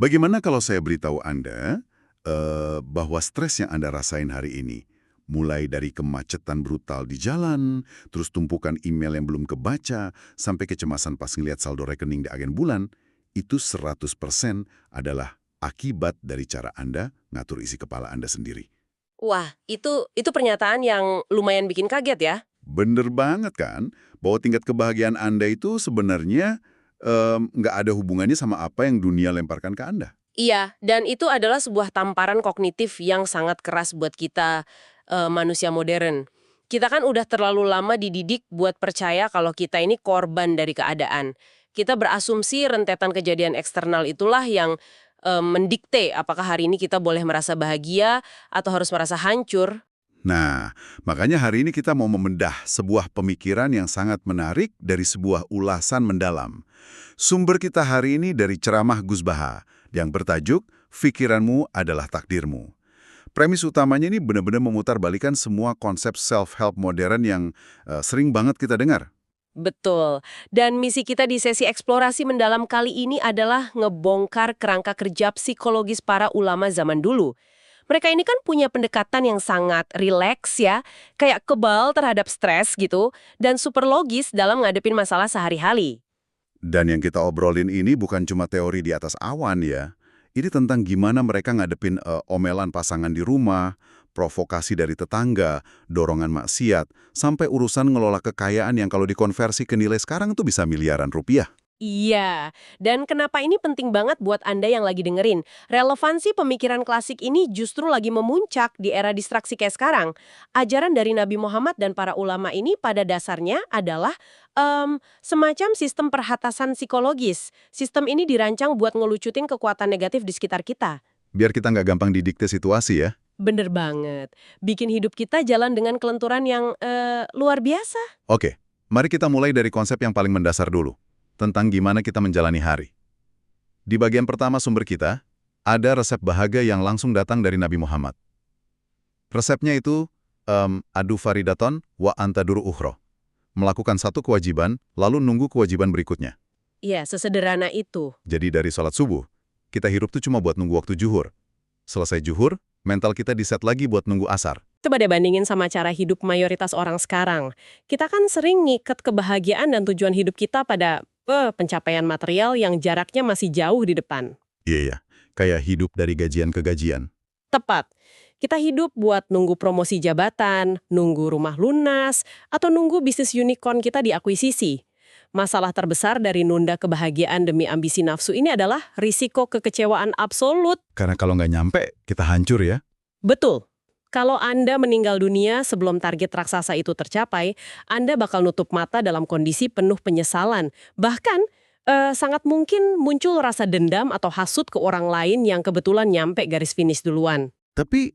Bagaimana kalau saya beritahu Anda bahwa stres yang Anda rasain hari ini, mulai dari kemacetan brutal di jalan, terus tumpukan email yang belum kebaca, sampai kecemasan pas ngeliat saldo rekening di akhir bulan, itu 100% adalah akibat dari cara Anda ngatur isi kepala Anda sendiri. Wah, itu pernyataan yang lumayan bikin kaget ya. Bener banget kan, bahwa tingkat kebahagiaan Anda itu sebenarnya nggak ada hubungannya sama apa yang dunia lemparkan ke Anda. Iya, dan itu adalah sebuah tamparan kognitif yang sangat keras buat kita manusia modern. Kita kan udah terlalu lama dididik buat percaya kalau kita ini korban dari keadaan. Kita berasumsi rentetan kejadian eksternal itulah yang mendikte apakah hari ini kita boleh merasa bahagia atau harus merasa hancur. Nah, makanya hari ini kita mau membedah sebuah pemikiran yang sangat menarik dari sebuah ulasan mendalam. Sumber kita hari ini dari ceramah Gus Baha yang bertajuk "Pikiranmu adalah Takdirmu". Premis utamanya ini benar-benar memutarbalikkan semua konsep self-help modern yang sering banget kita dengar. Betul. Dan misi kita di sesi eksplorasi mendalam kali ini adalah ngebongkar kerangka kerja psikologis para ulama zaman dulu. Mereka ini kan punya pendekatan yang sangat rileks ya, kayak kebal terhadap stres gitu, dan super logis dalam ngadepin masalah sehari-hari. Dan yang kita obrolin ini bukan cuma teori di atas awan ya. Ini tentang gimana mereka ngadepin omelan pasangan di rumah, provokasi dari tetangga, dorongan maksiat, sampai urusan ngelola kekayaan yang kalau dikonversi ke nilai sekarang tuh bisa miliaran rupiah. Iya, dan kenapa ini penting banget buat Anda yang lagi dengerin? Relevansi pemikiran klasik ini justru lagi memuncak di era distraksi kayak sekarang. Ajaran dari Nabi Muhammad dan para ulama ini pada dasarnya adalah semacam sistem perhatasan psikologis. Sistem ini dirancang buat ngelucutin kekuatan negatif di sekitar kita. Biar kita nggak gampang didikte situasi ya. Bener banget. Bikin hidup kita jalan dengan kelenturan yang luar biasa. Oke, mari kita mulai dari konsep yang paling mendasar dulu. Tentang gimana kita menjalani hari. Di bagian pertama sumber kita, ada resep bahagia yang langsung datang dari Nabi Muhammad. Resepnya itu, adu faridaton wa antaduru ukhro. Melakukan satu kewajiban, lalu nunggu kewajiban berikutnya. Iya, sesederhana itu. Jadi dari sholat subuh, kita hirup tuh cuma buat nunggu waktu zuhur. Selesai zuhur, mental kita diset lagi buat nunggu asar. Coba deh bandingin sama cara hidup mayoritas orang sekarang. Kita kan sering ngikat kebahagiaan dan tujuan hidup kita pada pencapaian material yang jaraknya masih jauh di depan. Iya, kayak hidup dari gajian ke gajian. Tepat. Kita hidup buat nunggu promosi jabatan, nunggu rumah lunas, atau nunggu bisnis unicorn kita diakuisisi. Masalah terbesar dari nunda kebahagiaan demi ambisi nafsu ini adalah risiko kekecewaan absolut. Karena kalau nggak nyampe, kita hancur ya. Betul. Kalau Anda meninggal dunia sebelum target raksasa itu tercapai, Anda bakal nutup mata dalam kondisi penuh penyesalan. Bahkan, sangat mungkin muncul rasa dendam atau hasut ke orang lain yang kebetulan nyampe garis finish duluan. Tapi,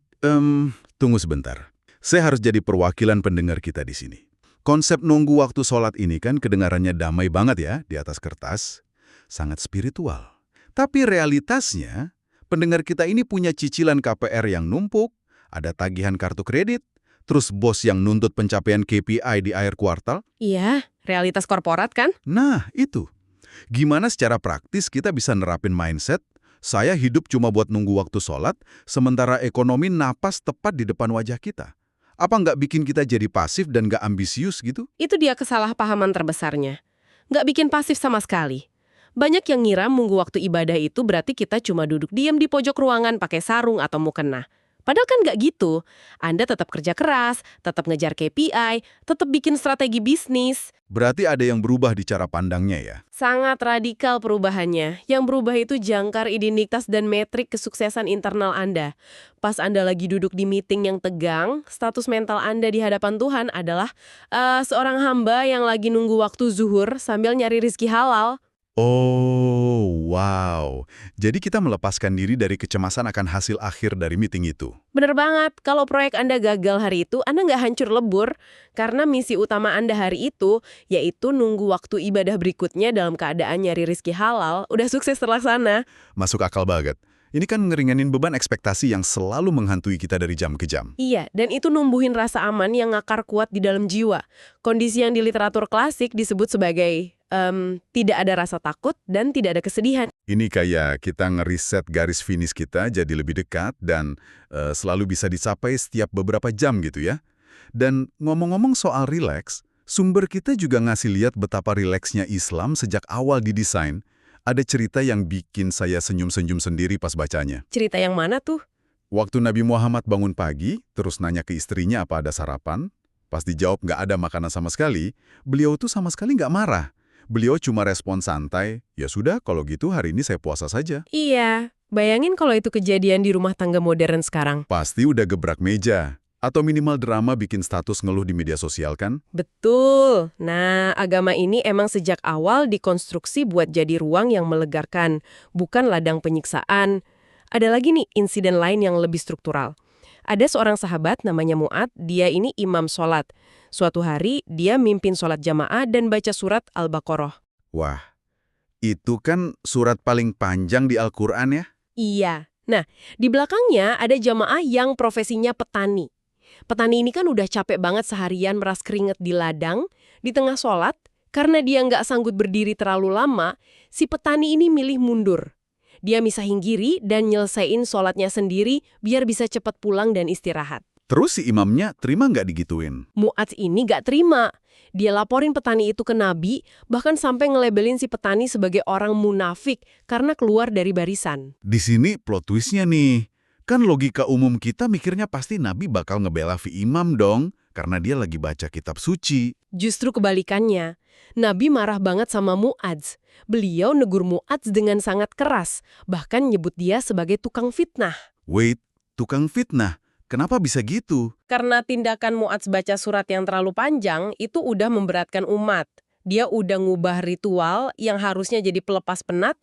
tunggu sebentar. Saya harus jadi perwakilan pendengar kita di sini. Konsep nunggu waktu sholat ini kan kedengarannya damai banget ya di atas kertas. Sangat spiritual. Tapi realitasnya, pendengar kita ini punya cicilan KPR yang numpuk, ada tagihan kartu kredit, terus bos yang nuntut pencapaian KPI di akhir kuartal. Iya, realitas korporat kan? Nah, itu. Gimana secara praktis kita bisa nerapin mindset, saya hidup cuma buat nunggu waktu sholat, sementara ekonomi napas tepat di depan wajah kita? Apa nggak bikin kita jadi pasif dan nggak ambisius gitu? Itu dia kesalahpahaman terbesarnya. Nggak bikin pasif sama sekali. Banyak yang ngira nunggu waktu ibadah itu berarti kita cuma duduk diam di pojok ruangan pakai sarung atau mukena. Padahal kan nggak gitu. Anda tetap kerja keras, tetap ngejar KPI, tetap bikin strategi bisnis. Berarti ada yang berubah di cara pandangnya ya? Sangat radikal perubahannya. Yang berubah itu jangkar identitas dan metrik kesuksesan internal Anda. Pas Anda lagi duduk di meeting yang tegang, status mental Anda di hadapan Tuhan adalah seorang hamba yang lagi nunggu waktu zuhur sambil nyari rizki halal. Oh, wow. Jadi kita melepaskan diri dari kecemasan akan hasil akhir dari meeting itu. Bener banget, kalau proyek Anda gagal hari itu, Anda nggak hancur lebur. Karena misi utama Anda hari itu, yaitu nunggu waktu ibadah berikutnya dalam keadaan nyari rizki halal, udah sukses terlaksana. Masuk akal banget. Ini kan ngeringanin beban ekspektasi yang selalu menghantui kita dari jam ke jam. Iya, dan itu numbuhin rasa aman yang ngakar kuat di dalam jiwa. Kondisi yang di literatur klasik disebut sebagai Tidak ada rasa takut dan tidak ada kesedihan. Ini kayak kita ngeriset garis finish kita jadi lebih dekat dan selalu bisa dicapai setiap beberapa jam gitu ya. Dan ngomong-ngomong soal rileks, sumber kita juga ngasih lihat betapa rileksnya Islam sejak awal didesain. Ada cerita yang bikin saya senyum-senyum sendiri pas bacanya. Cerita yang mana tuh? Waktu Nabi Muhammad bangun pagi, terus nanya ke istrinya apa ada sarapan, pas dijawab nggak ada makanan sama sekali, beliau tuh sama sekali nggak marah. Beliau cuma respon santai, ya sudah kalau gitu hari ini saya puasa saja. Iya, bayangin kalau itu kejadian di rumah tangga modern sekarang. Pasti udah gebrak meja. Atau minimal drama bikin status ngeluh di media sosial kan? Betul. Nah, agama ini emang sejak awal dikonstruksi buat jadi ruang yang melegakan, bukan ladang penyiksaan. Ada lagi nih insiden lain yang lebih struktural. Ada seorang sahabat namanya Mu'ad, dia ini imam sholat. Suatu hari, dia mimpin sholat jamaah dan baca surat Al-Baqarah. Wah, itu kan surat paling panjang di Al-Quran ya? Iya. Nah, di belakangnya ada jamaah yang profesinya petani. Petani ini kan udah capek banget seharian meras keringet di ladang, di tengah sholat, karena dia nggak sanggup berdiri terlalu lama, si petani ini milih mundur. Dia misahin giri dan nyelesain sholatnya sendiri biar bisa cepat pulang dan istirahat. Terus si imamnya terima nggak digituin? Mu'adz ini nggak terima. Dia laporin petani itu ke Nabi, bahkan sampai ngelabelin si petani sebagai orang munafik karena keluar dari barisan. Di sini plot twist-nya nih. Kan logika umum kita mikirnya pasti Nabi bakal ngebela si imam dong, karena dia lagi baca kitab suci. Justru kebalikannya, Nabi marah banget sama Mu'adz. Beliau negur Mu'adz dengan sangat keras, bahkan nyebut dia sebagai tukang fitnah. Wait, tukang fitnah? Kenapa bisa gitu? Karena tindakan Mu'adz baca surat yang terlalu panjang, itu udah memberatkan umat. Dia udah ngubah ritual yang harusnya jadi pelepas penat,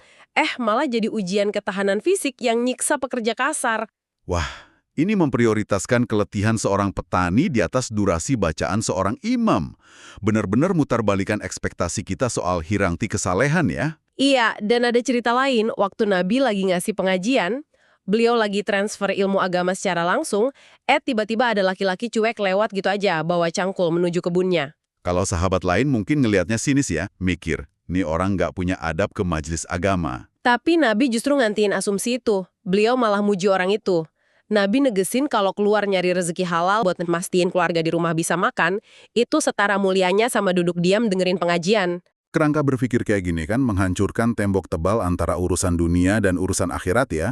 malah jadi ujian ketahanan fisik yang nyiksa pekerja kasar. Wah, ini memprioritaskan keletihan seorang petani di atas durasi bacaan seorang imam. Benar-benar mutarbalikan ekspektasi kita soal hiranti kesalehan ya. Iya, dan ada cerita lain, waktu Nabi lagi ngasih pengajian, beliau lagi transfer ilmu agama secara langsung, tiba-tiba ada laki-laki cuek lewat gitu aja, bawa cangkul menuju kebunnya. Kalau sahabat lain mungkin ngelihatnya sinis ya, mikir, nih orang nggak punya adab ke majelis agama. Tapi Nabi justru ngantiin asumsi itu. Beliau malah muji orang itu. Nabi negesin kalau keluar nyari rezeki halal buat mastiin keluarga di rumah bisa makan, itu setara mulianya sama duduk diam dengerin pengajian. Kerangka berpikir kayak gini kan menghancurkan tembok tebal antara urusan dunia dan urusan akhirat ya.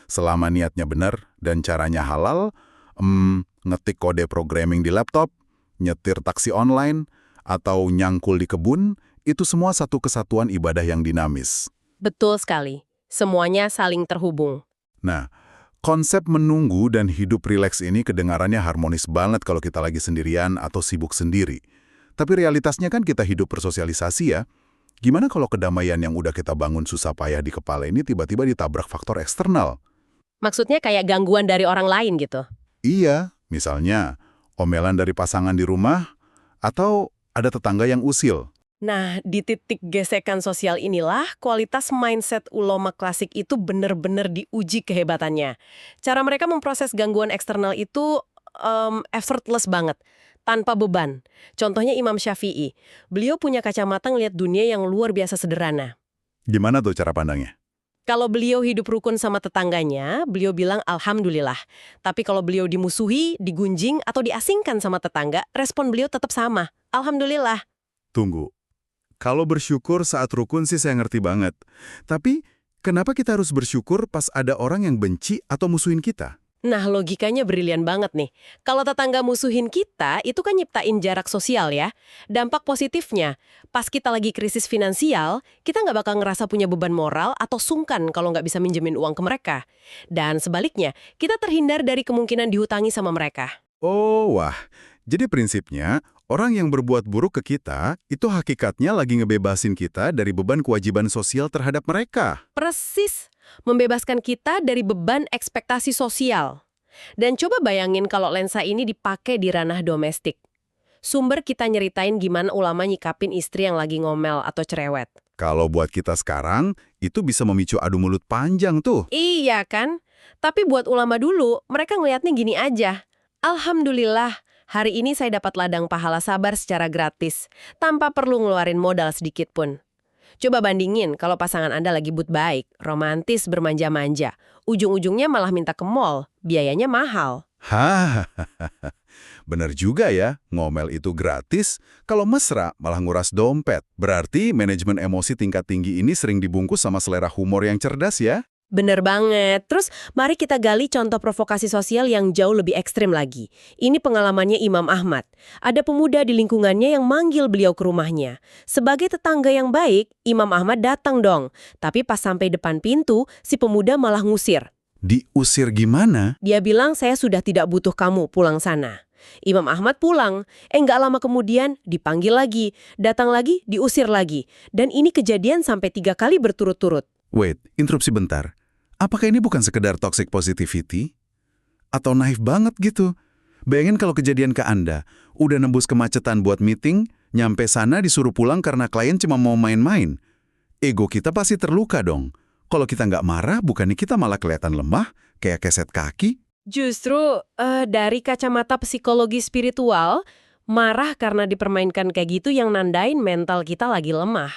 Selama niatnya benar dan caranya halal, ngetik kode programming di laptop, nyetir taksi online, atau nyangkul di kebun, itu semua satu kesatuan ibadah yang dinamis. Betul sekali. Semuanya saling terhubung. Nah, konsep menunggu dan hidup rileks ini kedengarannya harmonis banget kalau kita lagi sendirian atau sibuk sendiri. Tapi realitasnya kan kita hidup bersosialisasi ya. Gimana kalau kedamaian yang udah kita bangun susah payah di kepala ini tiba-tiba ditabrak faktor eksternal? Maksudnya kayak gangguan dari orang lain gitu? Iya, misalnya omelan dari pasangan di rumah, atau ada tetangga yang usil. Nah, di titik gesekan sosial inilah, kualitas mindset ulama klasik itu benar-benar diuji kehebatannya. Cara mereka memproses gangguan eksternal itu effortless banget, tanpa beban. Contohnya Imam Syafi'i. Beliau punya kacamata ngelihat dunia yang luar biasa sederhana. Gimana tuh cara pandangnya? Kalau beliau hidup rukun sama tetangganya, beliau bilang alhamdulillah. Tapi kalau beliau dimusuhi, digunjing, atau diasingkan sama tetangga, respon beliau tetap sama. Alhamdulillah. Tunggu. Kalau bersyukur saat rukun sih saya ngerti banget. Tapi, kenapa kita harus bersyukur pas ada orang yang benci atau musuhin kita? Nah, logikanya brilian banget nih. Kalau tetangga musuhin kita, itu kan nyiptain jarak sosial ya. Dampak positifnya, pas kita lagi krisis finansial, kita nggak bakal ngerasa punya beban moral atau sungkan kalau nggak bisa minjemin uang ke mereka. Dan sebaliknya, kita terhindar dari kemungkinan dihutangi sama mereka. Oh, wah. Jadi prinsipnya, orang yang berbuat buruk ke kita, itu hakikatnya lagi ngebebasin kita dari beban kewajiban sosial terhadap mereka. Persis, membebaskan kita dari beban ekspektasi sosial. Dan coba bayangin kalau lensa ini dipakai di ranah domestik. Sumber kita nyeritain gimana ulama nyikapin istri yang lagi ngomel atau cerewet. Kalau buat kita sekarang, itu bisa memicu adu mulut panjang tuh. Iya kan? Tapi buat ulama dulu, mereka ngelihatnya gini aja. Alhamdulillah, Hari ini saya dapat ladang pahala sabar secara gratis, tanpa perlu ngeluarin modal sedikit pun. Coba bandingin kalau pasangan Anda lagi mood baik, romantis bermanja-manja. Ujung-ujungnya malah minta ke mall, biayanya mahal. Hah, bener juga ya, ngomel itu gratis, kalau mesra malah nguras dompet. Berarti manajemen emosi tingkat tinggi ini sering dibungkus sama selera humor yang cerdas ya? Bener banget. Terus mari kita gali contoh provokasi sosial yang jauh lebih ekstrim lagi. Ini pengalamannya Imam Ahmad. Ada pemuda di lingkungannya yang manggil beliau ke rumahnya. Sebagai tetangga yang baik, Imam Ahmad datang dong. Tapi pas sampai depan pintu, si pemuda malah ngusir. Diusir gimana? Dia bilang, saya sudah tidak butuh kamu, pulang sana. Imam Ahmad pulang. Nggak lama kemudian dipanggil lagi. Datang lagi, diusir lagi. Dan ini kejadian sampai 3 kali berturut-turut. Wait, interupsi bentar. Apakah ini bukan sekedar toxic positivity? Atau naif banget gitu? Bayangin kalau kejadian ke Anda, udah nembus kemacetan buat meeting, nyampe sana disuruh pulang karena klien cuma mau main-main. Ego kita pasti terluka dong. Kalau kita nggak marah, bukannya kita malah kelihatan lemah, kayak keset kaki? Justru dari kacamata psikologi spiritual, marah karena dipermainkan kayak gitu yang nandain mental kita lagi lemah.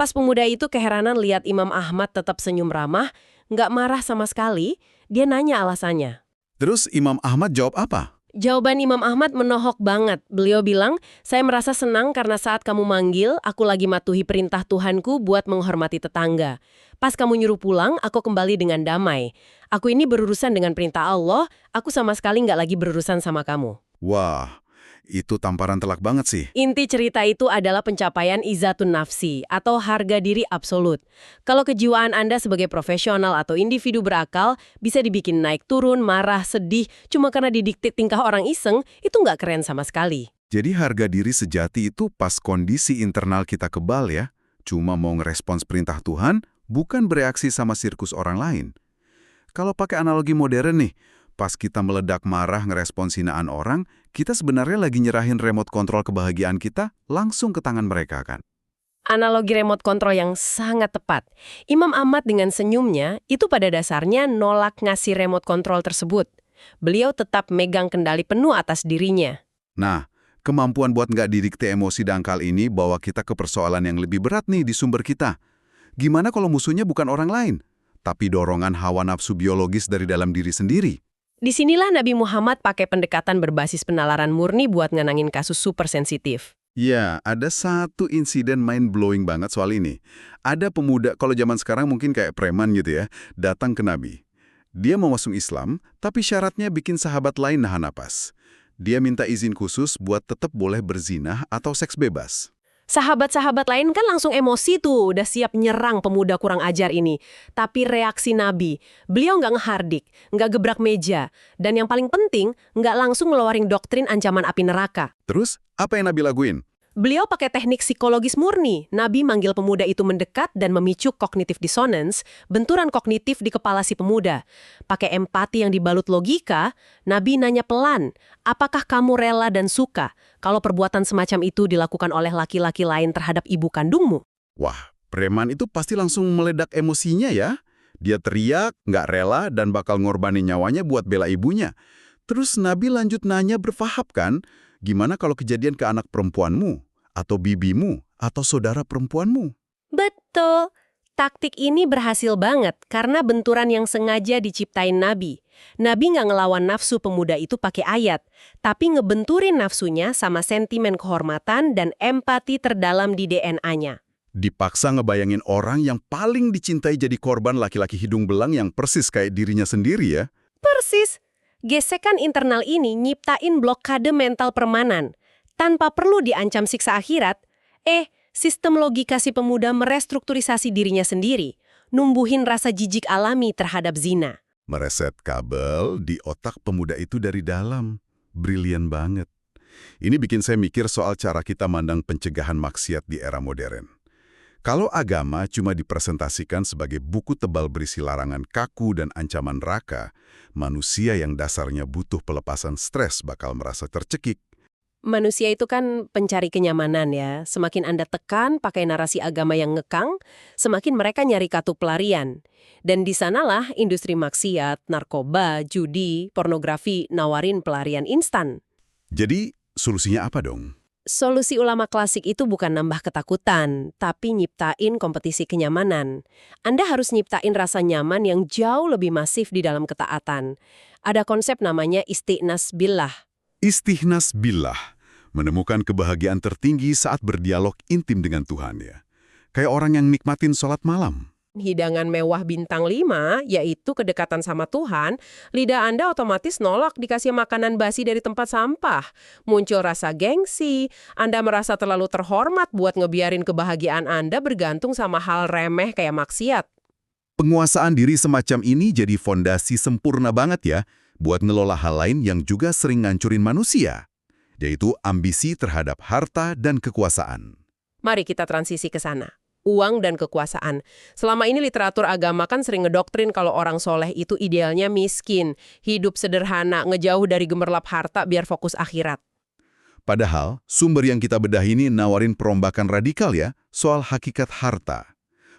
Pas pemuda itu keheranan lihat Imam Ahmad tetap senyum ramah, nggak marah sama sekali, dia nanya alasannya. Terus Imam Ahmad jawab apa? Jawaban Imam Ahmad menohok banget. Beliau bilang, saya merasa senang karena saat kamu manggil, aku lagi matuhi perintah Tuhanku buat menghormati tetangga. Pas kamu nyuruh pulang, aku kembali dengan damai. Aku ini berurusan dengan perintah Allah, aku sama sekali nggak lagi berurusan sama kamu. Wah, itu tamparan telak banget sih. Inti cerita itu adalah pencapaian izzatun nafsi atau harga diri absolut. Kalau kejiwaan Anda sebagai profesional atau individu berakal bisa dibikin naik turun, marah, sedih, cuma karena didikte tingkah orang iseng, itu nggak keren sama sekali. Jadi harga diri sejati itu pas kondisi internal kita kebal ya. Cuma mau ngerespons perintah Tuhan, bukan bereaksi sama sirkus orang lain. Kalau pakai analogi modern nih, pas kita meledak marah ngerespons hinaan orang, kita sebenarnya lagi nyerahin remote kontrol kebahagiaan kita langsung ke tangan mereka kan? Analogi remote control yang sangat tepat. Imam Ahmad dengan senyumnya itu pada dasarnya nolak ngasih remote control tersebut. Beliau tetap megang kendali penuh atas dirinya. Nah, kemampuan buat nggak didikte emosi dangkal ini bawa kita ke persoalan yang lebih berat nih di sumber kita. Gimana kalau musuhnya bukan orang lain, tapi dorongan hawa nafsu biologis dari dalam diri sendiri? Disinilah Nabi Muhammad pakai pendekatan berbasis penalaran murni buat ngenangin kasus super sensitif. Ya, ada satu insiden mind-blowing banget soal ini. Ada pemuda, kalau zaman sekarang mungkin kayak preman gitu ya, datang ke Nabi. Dia mau masuk Islam, tapi syaratnya bikin sahabat lain nahan napas. Dia minta izin khusus buat tetap boleh berzinah atau seks bebas. Sahabat-sahabat lain kan langsung emosi tuh, udah siap nyerang pemuda kurang ajar ini. Tapi reaksi Nabi, beliau nggak ngehardik, nggak gebrak meja. Dan yang paling penting, nggak langsung ngeluarin doktrin ancaman api neraka. Terus, apa yang Nabi lakuin? Beliau pakai teknik psikologis murni. Nabi manggil pemuda itu mendekat dan memicu cognitive dissonance, benturan kognitif di kepala si pemuda. Pakai empati yang dibalut logika, Nabi nanya pelan, apakah kamu rela dan suka kalau perbuatan semacam itu dilakukan oleh laki-laki lain terhadap ibu kandungmu? Wah, preman itu pasti langsung meledak emosinya ya. Dia teriak, nggak rela, dan bakal ngorbanin nyawanya buat bela ibunya. Terus Nabi lanjut nanya berfahap kan, gimana kalau kejadian ke anak perempuanmu, atau bibimu, atau saudara perempuanmu? Betul. Taktik ini berhasil banget karena benturan yang sengaja diciptain Nabi. Nabi nggak ngelawan nafsu pemuda itu pakai ayat, tapi ngebenturin nafsunya sama sentimen kehormatan dan empati terdalam di DNA-nya. Dipaksa ngebayangin orang yang paling dicintai jadi korban laki-laki hidung belang yang persis kayak dirinya sendiri ya. Persis. Gesekan internal ini nyiptain blokade mental permanen. Tanpa perlu diancam siksa akhirat, sistem logika si pemuda merestrukturisasi dirinya sendiri, numbuhin rasa jijik alami terhadap zina. Mereset kabel di otak pemuda itu dari dalam. Brilian banget. Ini bikin saya mikir soal cara kita mandang pencegahan maksiat di era modern. Kalau agama cuma dipresentasikan sebagai buku tebal berisi larangan kaku dan ancaman neraka, manusia yang dasarnya butuh pelepasan stres bakal merasa tercekik. Manusia itu kan pencari kenyamanan ya. Semakin Anda tekan pakai narasi agama yang ngekang, semakin mereka nyari katu pelarian. Dan di sanalah industri maksiat, narkoba, judi, pornografi nawarin pelarian instan. Jadi, solusinya apa dong? Solusi ulama klasik itu bukan nambah ketakutan, tapi nyiptain kompetisi kenyamanan. Anda harus nyiptain rasa nyaman yang jauh lebih masif di dalam ketaatan. Ada konsep namanya istighnas billah. Istihnas billah, menemukan kebahagiaan tertinggi saat berdialog intim dengan Tuhan ya. Kayak orang yang nikmatin sholat malam. Hidangan mewah bintang 5, yaitu kedekatan sama Tuhan, lidah Anda otomatis nolak dikasih makanan basi dari tempat sampah. Muncul rasa gengsi, Anda merasa terlalu terhormat buat ngebiarin kebahagiaan Anda bergantung sama hal remeh kayak maksiat. Penguasaan diri semacam ini jadi fondasi sempurna banget ya buat ngelola hal lain yang juga sering ngancurin manusia, yaitu ambisi terhadap harta dan kekuasaan. Mari kita transisi ke sana. Uang dan kekuasaan. Selama ini literatur agama kan sering ngedoktrin kalau orang soleh itu idealnya miskin, hidup sederhana, ngejauh dari gemerlap harta biar fokus akhirat. Padahal, sumber yang kita bedah ini nawarin perombakan radikal ya soal hakikat harta.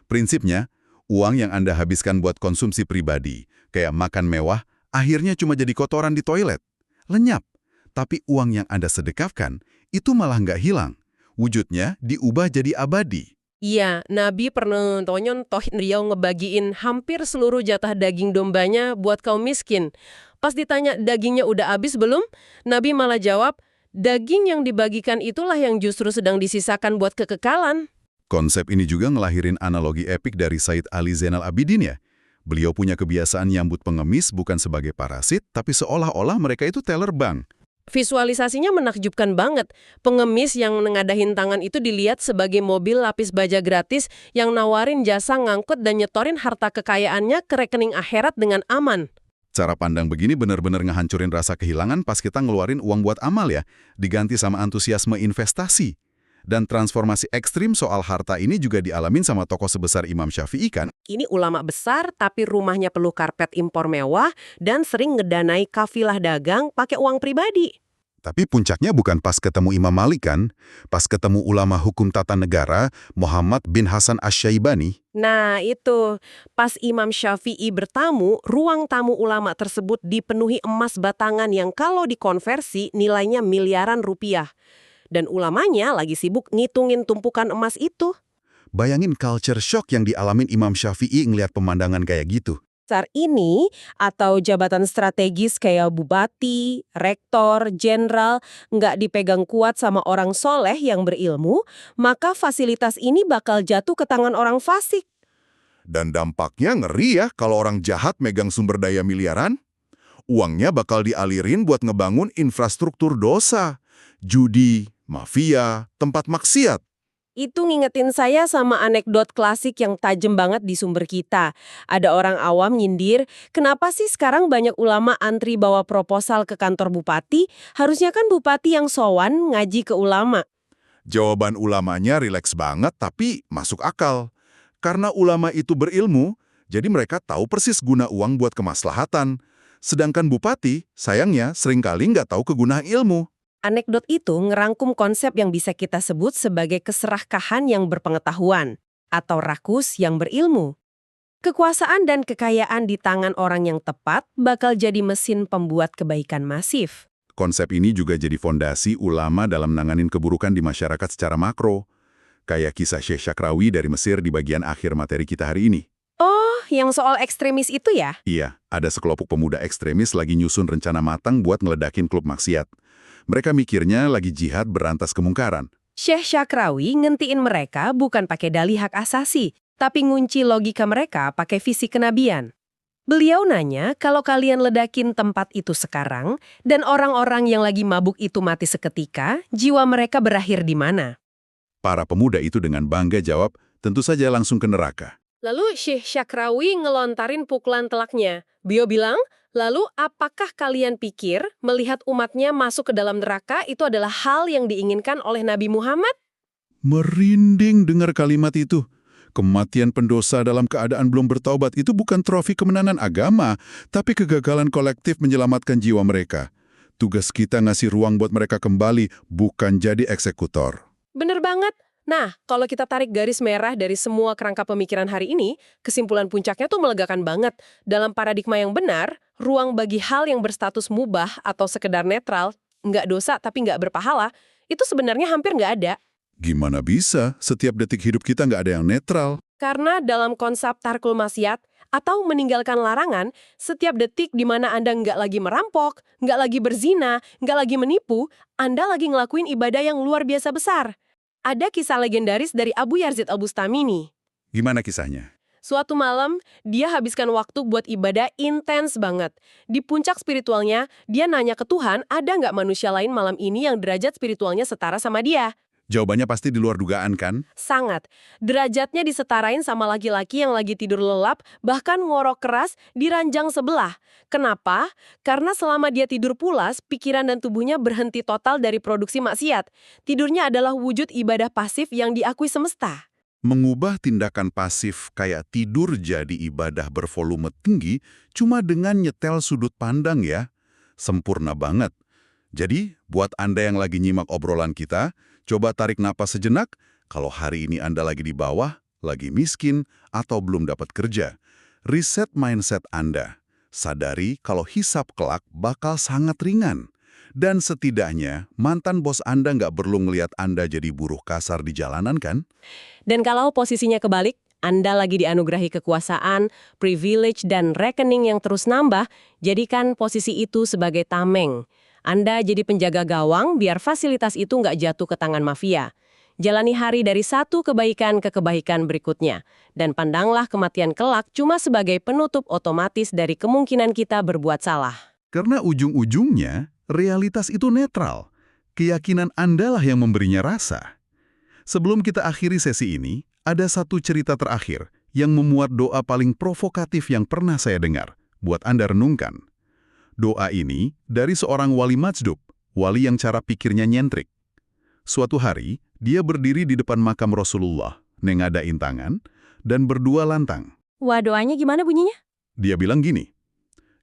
Prinsipnya, uang yang Anda habiskan buat konsumsi pribadi, kayak makan mewah, akhirnya cuma jadi kotoran di toilet. Lenyap. Tapi uang yang Anda sedekahkan, itu malah nggak hilang. Wujudnya diubah jadi abadi. Iya, Nabi pernah nyontoh Riau ngebagiin hampir seluruh jatah daging dombanya buat kaum miskin. Pas ditanya dagingnya udah habis belum, Nabi malah jawab, daging yang dibagikan itulah yang justru sedang disisakan buat kekekalan. Konsep ini juga ngelahirin analogi epik dari Said Ali Zainal Abidin ya. Beliau punya kebiasaan nyambut pengemis bukan sebagai parasit, tapi seolah-olah mereka itu teller bank. Visualisasinya menakjubkan banget. Pengemis yang ngadahin tangan itu dilihat sebagai mobil lapis baja gratis yang nawarin jasa ngangkut dan nyetorin harta kekayaannya ke rekening akhirat dengan aman. Cara pandang begini benar-benar ngehancurin rasa kehilangan pas kita ngeluarin uang buat amal ya, diganti sama antusiasme investasi. Dan transformasi ekstrim soal harta ini juga dialamin sama tokoh sebesar Imam Syafi'i kan? Ini ulama besar tapi rumahnya penuh karpet impor mewah dan sering ngedanai kafilah dagang pakai uang pribadi. Tapi puncaknya bukan pas ketemu Imam Malik kan? Pas ketemu ulama hukum tata negara, Muhammad bin Hasan Asy-Syaibani. Nah itu, pas Imam Syafi'i bertamu, ruang tamu ulama tersebut dipenuhi emas batangan yang kalau dikonversi nilainya miliaran rupiah. Dan ulamanya lagi sibuk ngitungin tumpukan emas itu. Bayangin culture shock yang dialamin Imam Syafi'i ngelihat pemandangan kayak gitu. Saat ini, atau jabatan strategis kayak bupati, rektor, jenderal, nggak dipegang kuat sama orang soleh yang berilmu, maka fasilitas ini bakal jatuh ke tangan orang fasik. Dan dampaknya ngeri ya kalau orang jahat megang sumber daya miliaran. Uangnya bakal dialirin buat ngebangun infrastruktur dosa, judi, mafia, tempat maksiat. Itu ngingetin saya sama anekdot klasik yang tajam banget di sumber kita. Ada orang awam nyindir, kenapa sih sekarang banyak ulama antri bawa proposal ke kantor bupati? Harusnya kan bupati yang sowan ngaji ke ulama. Jawaban ulamanya rileks banget tapi masuk akal. Karena ulama itu berilmu, jadi mereka tahu persis guna uang buat kemaslahatan. Sedangkan bupati, sayangnya seringkali nggak tahu kegunaan ilmu. Anekdot itu ngerangkum konsep yang bisa kita sebut sebagai keserakahan yang berpengetahuan atau rakus yang berilmu. Kekuasaan dan kekayaan di tangan orang yang tepat bakal jadi mesin pembuat kebaikan masif. Konsep ini juga jadi fondasi ulama dalam nanganin keburukan di masyarakat secara makro. Kayak kisah Syekh Syakrawi dari Mesir di bagian akhir materi kita hari ini. Oh, yang soal ekstremis itu ya? Iya, ada sekelompok pemuda ekstremis lagi nyusun rencana matang buat ngeledakin klub maksiat. Mereka mikirnya lagi jihad berantas kemungkaran. Syekh Syakrawi ngentiin mereka bukan pakai dalih hak asasi, tapi ngunci logika mereka pakai visi kenabian. Beliau nanya, kalau kalian ledakin tempat itu sekarang, dan orang-orang yang lagi mabuk itu mati seketika, jiwa mereka berakhir di mana? Para pemuda itu dengan bangga jawab, tentu saja langsung ke neraka. Lalu Syekh Syakrawi ngelontarin pukulan telaknya. Beliau bilang, lalu apakah kalian pikir melihat umatnya masuk ke dalam neraka itu adalah hal yang diinginkan oleh Nabi Muhammad? Merinding dengar kalimat itu. Kematian pendosa dalam keadaan belum bertaubat itu bukan trofi kemenangan agama, tapi kegagalan kolektif menyelamatkan jiwa mereka. Tugas kita ngasih ruang buat mereka kembali, bukan jadi eksekutor. Bener banget. Nah, kalau kita tarik garis merah dari semua kerangka pemikiran hari ini, kesimpulan puncaknya tuh melegakan banget. Dalam paradigma yang benar, ruang bagi hal yang berstatus mubah atau sekedar netral nggak dosa tapi nggak berpahala, itu sebenarnya hampir nggak ada. Gimana bisa setiap detik hidup kita nggak ada yang netral? Karena dalam konsep tarkul maksiat atau meninggalkan larangan, setiap detik di mana Anda nggak lagi merampok, nggak lagi berzina, nggak lagi menipu, Anda lagi ngelakuin ibadah yang luar biasa besar. Ada kisah legendaris dari Abu Yazid Al-Bustami nih. Gimana kisahnya? Suatu malam, dia habiskan waktu buat ibadah intens banget. Di puncak spiritualnya, dia nanya ke Tuhan, ada nggak manusia lain malam ini yang derajat spiritualnya setara sama dia? Jawabannya pasti di luar dugaan kan? Sangat. Derajatnya disetarain sama laki-laki yang lagi tidur lelap, bahkan ngorok keras di ranjang sebelah. Kenapa? Karena selama dia tidur pulas, pikiran dan tubuhnya berhenti total dari produksi maksiat. Tidurnya adalah wujud ibadah pasif yang diakui semesta. Mengubah tindakan pasif kayak tidur jadi ibadah bervolume tinggi cuma dengan nyetel sudut pandang ya. Sempurna banget. Jadi, buat Anda yang lagi nyimak obrolan kita, coba tarik napas sejenak. Kalau hari ini Anda lagi di bawah, lagi miskin, atau belum dapat kerja. Reset mindset Anda. Sadari kalau hisap kelak bakal sangat ringan. Dan setidaknya, mantan bos Anda nggak perlu ngelihat Anda jadi buruh kasar di jalanan kan? Dan kalau posisinya kebalik, Anda lagi dianugerahi kekuasaan, privilege, dan rekening yang terus nambah, jadikan posisi itu sebagai tameng. Anda jadi penjaga gawang biar fasilitas itu nggak jatuh ke tangan mafia. Jalani hari dari satu kebaikan ke kebaikan berikutnya. Dan pandanglah kematian kelak cuma sebagai penutup otomatis dari kemungkinan kita berbuat salah. Karena ujung-ujungnya, realitas itu netral. Keyakinan Anda lah yang memberinya rasa. Sebelum kita akhiri sesi ini, ada satu cerita terakhir yang memuat doa paling provokatif yang pernah saya dengar, buat Anda renungkan. Doa ini dari seorang wali majdub, wali yang cara pikirnya nyentrik. Suatu hari, dia berdiri di depan makam Rasulullah, nengadain tangan, dan berdua lantang. Wah, doanya gimana bunyinya? Dia bilang gini,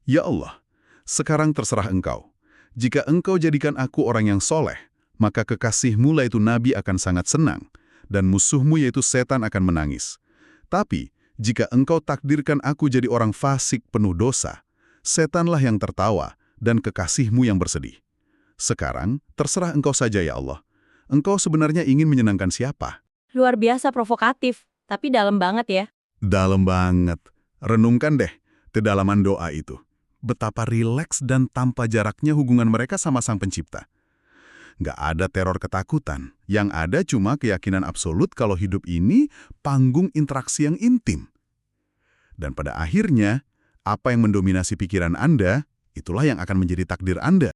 "Ya Allah, sekarang terserah Engkau. Jika Engkau jadikan aku orang yang soleh, maka kekasihmu yaitu Nabi akan sangat senang, dan musuhmu yaitu setan akan menangis. Tapi, jika Engkau takdirkan aku jadi orang fasik penuh dosa, setanlah yang tertawa, dan kekasihmu yang bersedih. Sekarang, terserah Engkau saja ya Allah. Engkau sebenarnya ingin menyenangkan siapa?" Luar biasa provokatif, tapi dalam banget ya. Dalam banget. Renungkan deh, kedalaman doa itu. Betapa rileks dan tanpa jaraknya hubungan mereka sama Sang Pencipta. Nggak ada teror ketakutan. Yang ada cuma keyakinan absolut kalau hidup ini panggung interaksi yang intim. Dan pada akhirnya, apa yang mendominasi pikiran Anda, itulah yang akan menjadi takdir Anda.